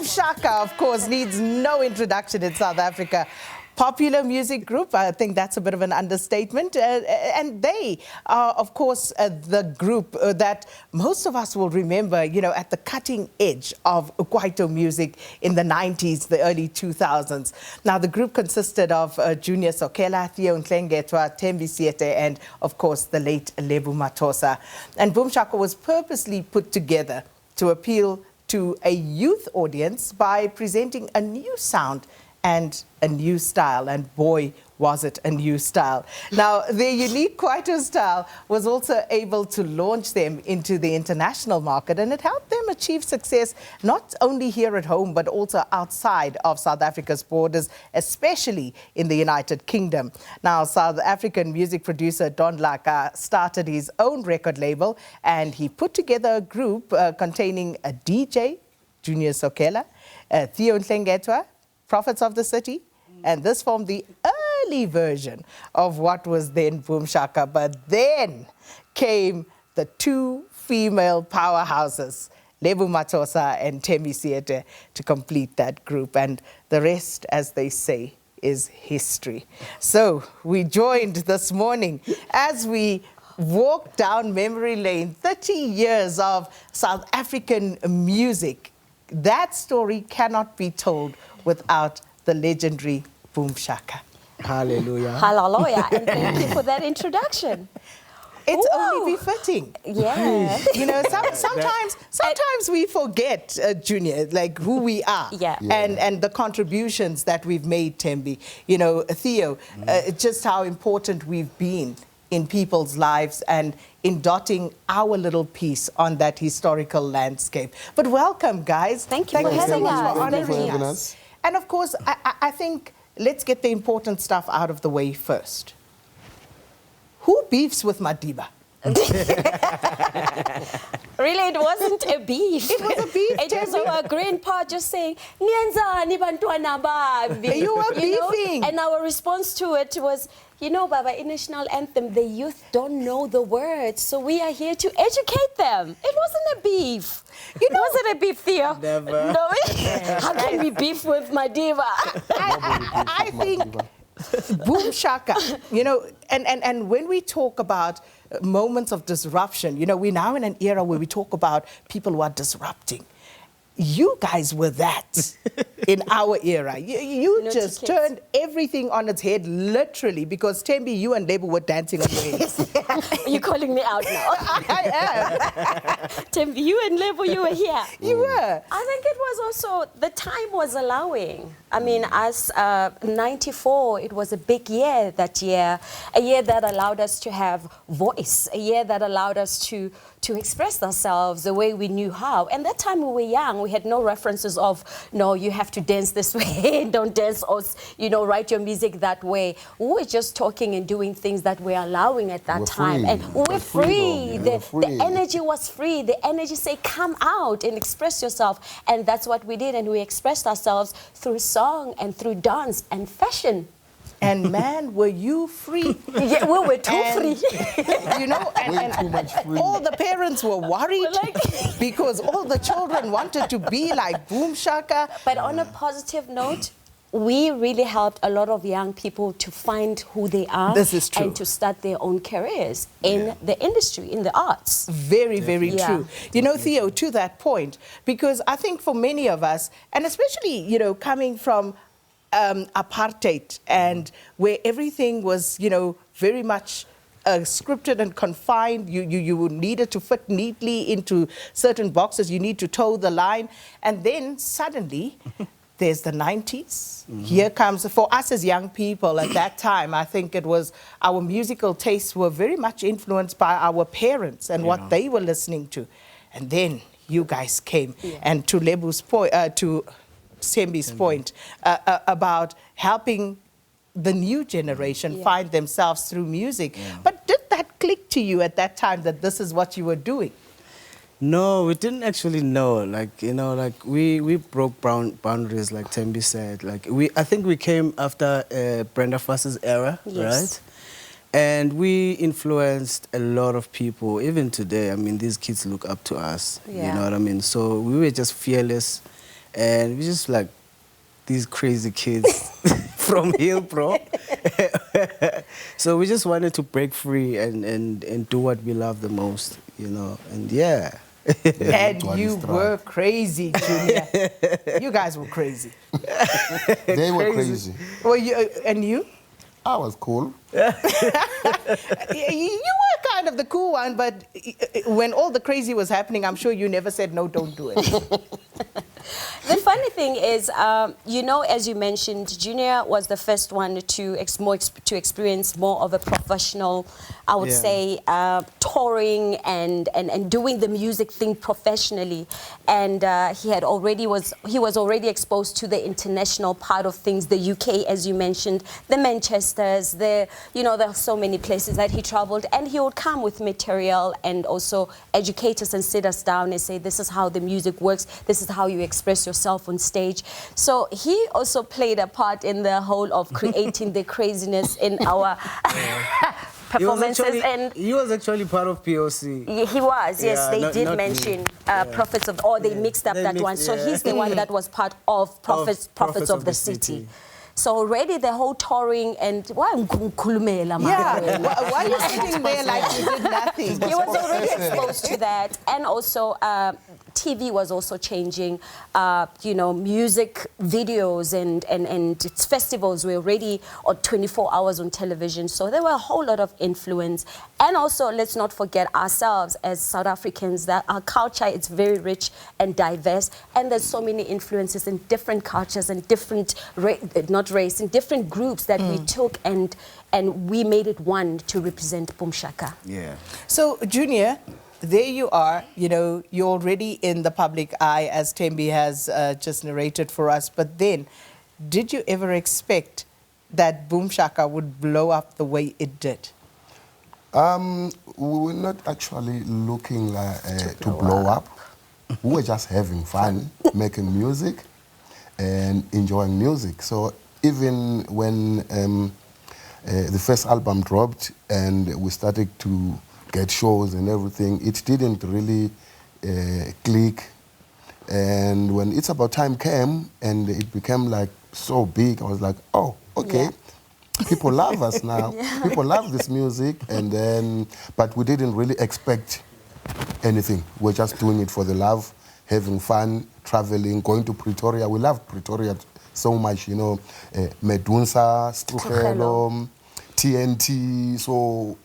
Boom Shaka, of course, needs no introduction in South Africa. Popular music group, I think that's a bit of an understatement. And they are, of course, the group that most of us will remember, you know, at the cutting edge of Kwaito music in the 90s, the early 2000s. Now, the group consisted of Junior Sokhela, Theo Nhlengethwa, Thembi Seete, and, of course, the late Lebo Mathosa. And Boom Shaka was purposely put together to appeal to a youth audience by presenting a new sound and a new style, and boy, was it a new style. Now, their unique Kwaito style was also able to launch them into the international market, and it helped them achieve success not only here at home, but also outside of South Africa's borders, especially in the United Kingdom. Now, South African music producer Don Laka started his own record label, and he put together a group containing a DJ, Junior Sokhela, Theo Nhlengethwa, Prophets of the City, and this formed the early version of what was then Boom Shaka. But then came the two female powerhouses, Lebo Mathosa and Thembi Seete, to complete that group. And the rest, as they say, is history. So we joined this morning as we walk down memory lane, 30 years of South African music. That story cannot be told without the legendary Boom Shaka. Hallelujah. Hallelujah. And thank you for that introduction. It's Ooh. only befitting. Yeah. You know, sometimes we forget, Junior, like who we are. Yeah. And the contributions that we've made, Thembi. You know, Theo, just how important we've been in people's lives and in dotting our little piece on that historical landscape. But welcome, guys. Thank you for having us. For honoring us. And of course, I think let's get the important stuff out of the way first. Who beefs with Madiba? Really, it wasn't a beef. It was a beef. It was our grandpa just saying, "Nienzani bantwana babi." You were beefing. And our response to it was, you know, Baba, in National Anthem, the youth don't know the words, so we are here to educate them. It wasn't a beef. You know, was it a beef, Theo? Never. No. How can we beef with Madiba? I think Boom Shaka, you know, and when we talk about moments of disruption, you know, we're now in an era where we talk about people who are disrupting. You guys were that in our era. You just turned everything on its head, literally, because Thembi, you and Lebo were dancing on your heads. You're calling me out now. I am. Thembi, you and Lebo, you were here. You were. I think it was also, the time was allowing. I mean, as 94, it was a big year that year, a year that allowed us to have voice, a year that allowed us to express ourselves the way we knew how. And that time we were young, we had no references of, no, you have to dance this way, don't dance, or, you know, write your music that way. We were just talking and doing things that we're allowing at that time. And we're free. The energy was free. The energy say, come out and express yourself. And that's what we did. And we expressed ourselves through song and through dance and fashion. And man, were you free? Yeah, we were too free. You know, and too much free. All the parents were worried because all the children wanted to be like Boom Shaka. But on a positive note, we really helped a lot of young people to find who they are. This is true. And to start their own careers in the industry, in the arts. Very, very true. You know, Theo, to that point, because I think for many of us, and especially, you know, coming from apartheid and where everything was, you know, very much scripted and confined. You needed to fit neatly into certain boxes. You need to toe the line. And then suddenly there's the 90s. Here comes, for us as young people at that time, I think it was our musical tastes were very much influenced by our parents and what they were listening to. And then you guys came. And to Lebo's point, to Thembi's point about helping the new generation find themselves through music. But did that click to you at that time that this is what you were doing? No, we didn't actually know. Like, you know, like we broke boundaries, like Thembi said. Like I think we came after Brenda Fass's era, right? And we influenced a lot of people. Even today, I mean, these kids look up to us. You know what I mean? So we were just fearless and we just like these crazy kids from Hillbrow. So we just wanted to break free and do what we love the most, you know, and yeah. And you were crazy, Junior. You guys were crazy. They were crazy. Well, and you? I was cool. You were kind of the cool one, but when all the crazy was happening, I'm sure you never said, no, don't do it. The funny thing is, you know, as you mentioned, Junior was the first one to experience more of a professional, I would say, touring and doing the music thing professionally. And he was already exposed to the international part of things, the UK, as you mentioned, the Manchesters, you know, there are so many places that he traveled, and he would come with material and also educate us and sit us down and say, this is how the music works, this is how you express yourself on stage. So he also played a part in the whole of creating the craziness in our performances. He was actually part of POC. He was, yes. Yeah, they did mention Prophets of, or they mixed up that one. So he's the one that was part of Prophets of the City. So already the whole touring and why Why are you sitting there like you did nothing? He was already exposed to that, and also TV was also changing. You know, music videos and its festivals were already 24 hours on television. So there were a whole lot of influence. And also, let's not forget ourselves as South Africans, that our culture is very rich and diverse, and there's so many influences in different cultures and different in different groups that we took and we made it one to represent Boom Shaka. Yeah. So, Junior, there you are, you know, you're already in the public eye, as Thembi has just narrated for us. But then, did you ever expect that Boom Shaka would blow up the way it did? We were not actually looking to blow up. We were just having fun, making music and enjoying music. So even when the first album dropped and we started to get shows and everything, it didn't really click. And when It's About Time came and it became like so big, I was like, oh, okay. Yeah. People love us now. People love this music. And then, but we didn't really expect anything. We're just doing it for the love, having fun, traveling, going to Pretoria. We love Pretoria so much, you know, Medunsa, Struhelo, TNT. So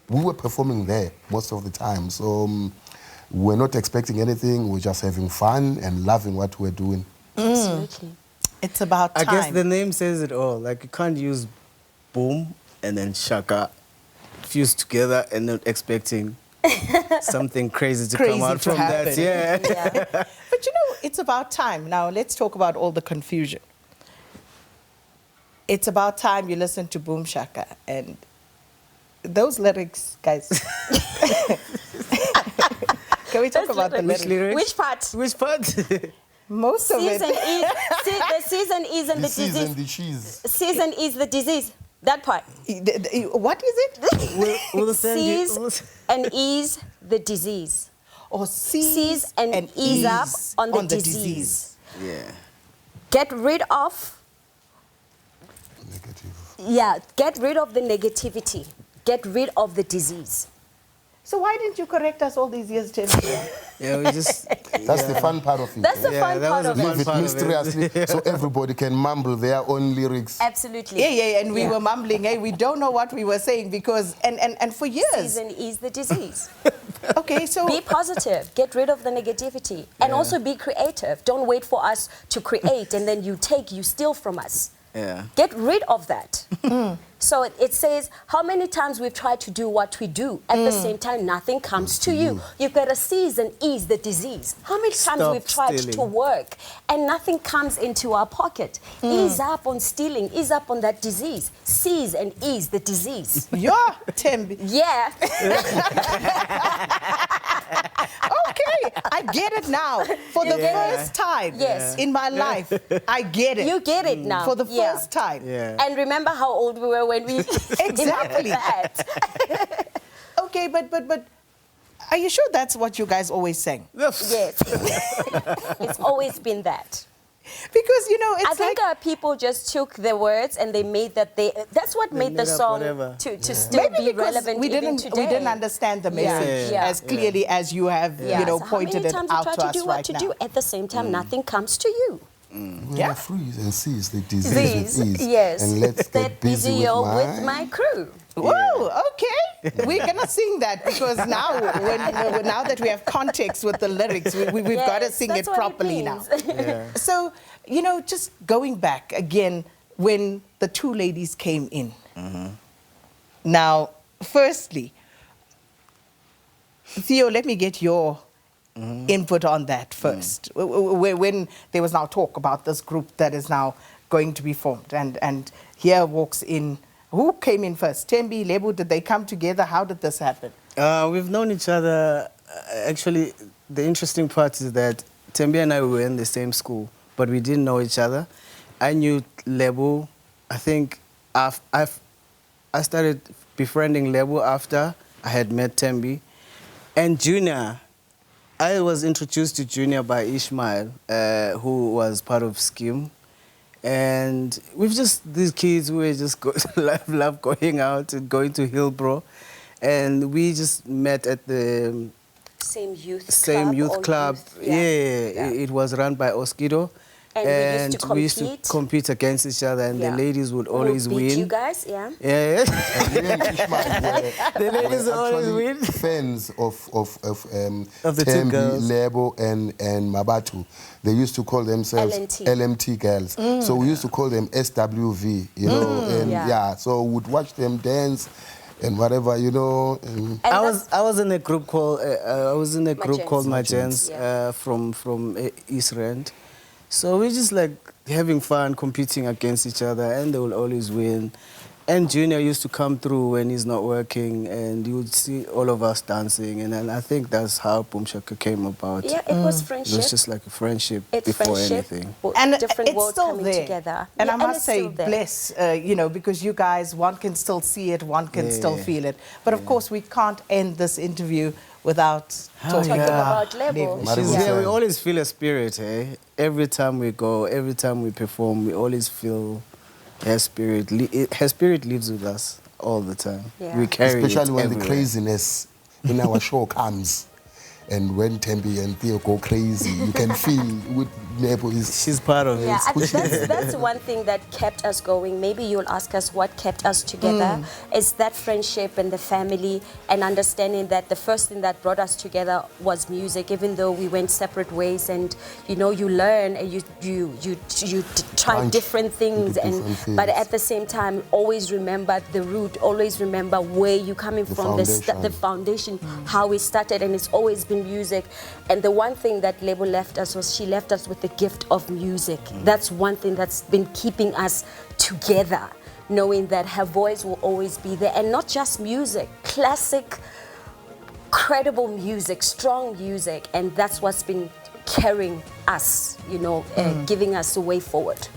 we were performing there most of the time. So we're not expecting anything. We're just having fun and loving what we're doing. Absolutely. It's about time. I guess the name says it all. Like, you can't use Boom and then Shaka fused together and not expecting something crazy to come out from that. Yeah. But you know, it's about time. Now, let's talk about all the confusion. It's about time you listen to Boom Shaka, and those lyrics, guys. Can we talk about the lyrics? Which part? Which part? Most of it. The season is and the disease. The cheese. Season is the disease. That part. What is it? Sees and ease the disease. Or sees and ease up on the disease. Yeah. Get rid of. Negative. Yeah, get rid of the negativity. Get rid of the disease. So why didn't you correct us all these years, Tim? Yeah, we just... That's the fun part of it. That's the fun part of it. Leave it mysteriously so everybody can mumble their own lyrics. Absolutely. Yeah, and we were mumbling. We don't know what we were saying because, and for years. Season is the disease. Okay, so... Be positive. Get rid of the negativity. And also be creative. Don't wait for us to create and then you steal from us. Yeah. Get rid of that. So it says how many times we've tried to do what we do. At the same time, nothing comes to you. You've got to seize and ease the disease. How many times we've tried to work and nothing comes into our pocket. Ease up on stealing. Ease up on that disease. Seize and ease the disease. Yeah, Thembi. Yeah. Okay, I get it now. For the first time in my life, I get it. You get it now. For the first time. Yeah. And remember how old we were when we exactly that. Okay, but are you sure that's what you guys always sang? Yes. It's always been that. Because, you know, it's I think people just took the words and they made that that's what made the made up song whatever. to still maybe be because relevant we even didn't today. understand the Yeah. message Yeah. as clearly as you have, you know, So pointed it how many times out you to try to us do what right to now. do, at the same time, nothing comes to you. We Yeah. are free and seize the disease Disease, with ease. yes. And let's get busy with with my crew. Whoa, okay. We're going to sing that because now now that we have context with the lyrics, we've got to Yes, sing it that's what properly now. means. So, you know, just going back again, when the two ladies came in. Now, firstly, Theo, let me get your input on that first. When there was now talk about this group that is now going to be formed, and here walks in, who came in first? Thembi, Lebo, did they come together? How did this happen? We've known each other. Actually, the interesting part is that Thembi and I were in the same school, but we didn't know each other. I knew Lebo. I think I started befriending Lebo after I had met Thembi. And Junior, I was introduced to Junior by Ishmael, who was part of Scheme. And we've just, these kids, we were just love going out and going to Hillbrow. And we just met at the Same youth club. Yeah. It was run by Oskido. And we used to compete against each other, and the ladies would always beat win. you guys, yeah. Yeah. Me and Ishmael The ladies were always actually win. fans of the two Thembi, girls. Lebo, and Mabatu. They used to call themselves LNT. LMT girls. So we used to call them SWV, you know. And so we'd watch them dance and whatever, you know. And I was in a group called Magents. Magents from East Rand. So we're just like having fun, competing against each other, and they will always win. And Junior used to come through when he's not working, and you would see all of us dancing. And then I think that's how Boom Shaka came about. Yeah, it was friendship. It was just like a friendship It's before friendship, anything. And different it's worlds still coming there. together. And I must it's say, still there. bless, you know, because you guys, one can still see it, one can still feel it. But of course, we can't end this interview without talking about Lebo. She's Yeah. there. We always feel a spirit, eh? Every time we go, every time we perform, we always feel her spirit. Her spirit lives with us all the time. Yeah. We carry it especially when the everywhere. craziness in our show comes. And when Thembi and Theo go crazy, you can feel with Lebo is... She's part of Yeah, it. I think that's one thing that kept us going. Maybe you'll ask us what kept us together. It's that friendship and the family, and understanding that the first thing that brought us together was music, even though we went separate ways. And you know, you learn and you try Branch different things, into different fields. but at the same time, always remember the root. Always remember where you're coming from, the foundation, how we started, and it's always been music. And the one thing that Lebo left us was she left us with the gift of music. That's one thing that's been keeping us together, knowing that her voice will always be there. And not just music, classic, credible music, strong music. And that's what's been carrying us, you know, giving us a way forward.